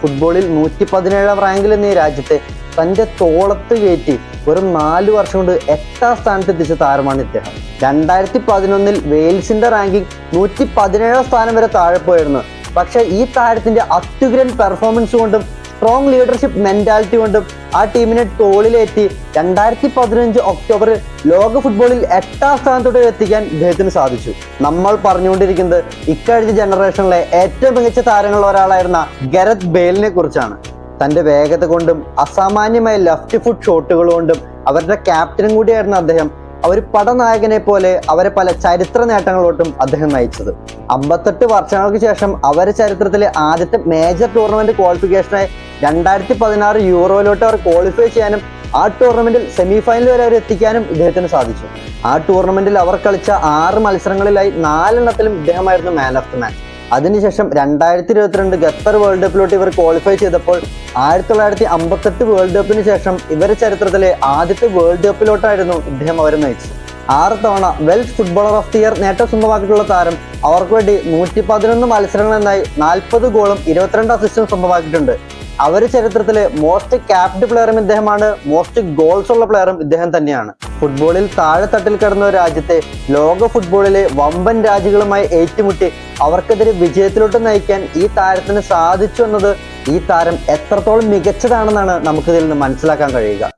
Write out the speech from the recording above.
ഫുട്ബോളിൽ 117 റാങ്കിൽ എന്നീ രാജ്യത്തെ തന്റെ തോളത്ത് കയറ്റി വെറും 4 വർഷം കൊണ്ട് 8ാം സ്ഥാനത്ത് എത്തിച്ച താരമാണ് ഇദ്ദേഹം. 2011 വെയിൽസിന്റെ റാങ്കിങ് 117 സ്ഥാനം വരെ താഴെ പോയിരുന്നു. പക്ഷെ ഈ താരത്തിന്റെ അത്യുഗ്രൻ പെർഫോമൻസ് കൊണ്ടും സ്ട്രോങ് ലീഡർഷിപ്പ് മെന്റാലിറ്റി കൊണ്ടും ആ ടീമിനെ തോളിലേറ്റി 2015 ഒക്ടോബറിൽ ലോക ഫുട്ബോളിൽ 8ാം സ്ഥാനത്തോട്ട് എത്തിക്കാൻ ഇദ്ദേഹത്തിന് സാധിച്ചു. നമ്മൾ പറഞ്ഞുകൊണ്ടിരിക്കുന്നത് ഇക്കഴിഞ്ഞ ജനറേഷനിലെ ഏറ്റവും മികച്ച താരങ്ങളിൽ ഒരാളായിരുന്ന ഗരത്ത് ബെയിലിനെ കുറിച്ചാണ്. തന്റെ വേഗത കൊണ്ടും അസാമാന്യമായ ലെഫ്റ്റ് ഫുട്ട് ഷോട്ടുകൾ കൊണ്ടും അവരുടെ ക്യാപ്റ്റനും കൂടിയായിരുന്ന അദ്ദേഹം ഒരു പടനായകനെ പോലെ അവരെ പല ചരിത്ര നേട്ടങ്ങളോട്ടും അദ്ദേഹം നയിച്ചത്. 58 വർഷങ്ങൾക്ക് ശേഷം അവരുടെ ചരിത്രത്തിലെ ആദ്യത്തെ മേജർ ടൂർണമെന്റ് ക്വാളിഫിക്കേഷനായി 2016 യൂറോയിലോട്ട് അവർ ക്വാളിഫൈ ചെയ്യാനും ആ ടൂർണമെന്റിൽ സെമി ഫൈനൽ വരെ അവർ എത്തിക്കാനും ഇദ്ദേഹത്തിന് സാധിച്ചു. ആ ടൂർണമെന്റിൽ അവർ കളിച്ച 6 മത്സരങ്ങളിലായി 4 എണ്ണത്തിലും ഇദ്ദേഹമായിരുന്നു മാൻ ഓഫ് ദി മാച്ച്. അതിനുശേഷം 2022 ഖത്തർ വേൾഡ് കപ്പിലോട്ട് ഇവർ ക്വാളിഫൈ ചെയ്തപ്പോൾ 1958 വേൾഡ് കപ്പിന് ശേഷം ഇവരുടെ ചരിത്രത്തിലെ ആദ്യത്തെ വേൾഡ് കപ്പിലോട്ടായിരുന്നു ഇദ്ദേഹം അവരെ നയിച്ചത്. 6 തവണ Welsh footballer of the year നേട്ടം സ്വന്തമാക്കിയിട്ടുള്ള താരം അവർക്ക് വേണ്ടി 111 മത്സരങ്ങൾ എന്നായി 40 ഗോളും 22 അസിസ്റ്റും സ്വന്തമാക്കിയിട്ടുണ്ട്. അവരുടെ ചരിത്രത്തിലെ മോസ്റ്റ് ക്യാപ്ഡ് പ്ലെയറും ഇദ്ദേഹമാണ്, മോസ്റ്റ് ഗോൾസ് ഉള്ള പ്ലെയറും ഇദ്ദേഹം തന്നെയാണ്. ഫുട്ബോളിൽ താഴെത്തട്ടിൽ കിടന്ന ഒരു രാജ്യത്തെ ലോക ഫുട്ബോളിലെ വമ്പൻ രാജ്യങ്ങളുമായി ഏറ്റുമുട്ടി അവർക്കെതിരെ വിജയത്തിലോട്ട് നയിക്കാൻ ഈ താരത്തിന് സാധിച്ചു എന്നത് ഈ താരം എത്രത്തോളം മികച്ചതാണെന്നാണ് നമുക്കിതിൽ നിന്ന് മനസ്സിലാക്കാൻ കഴിയുക.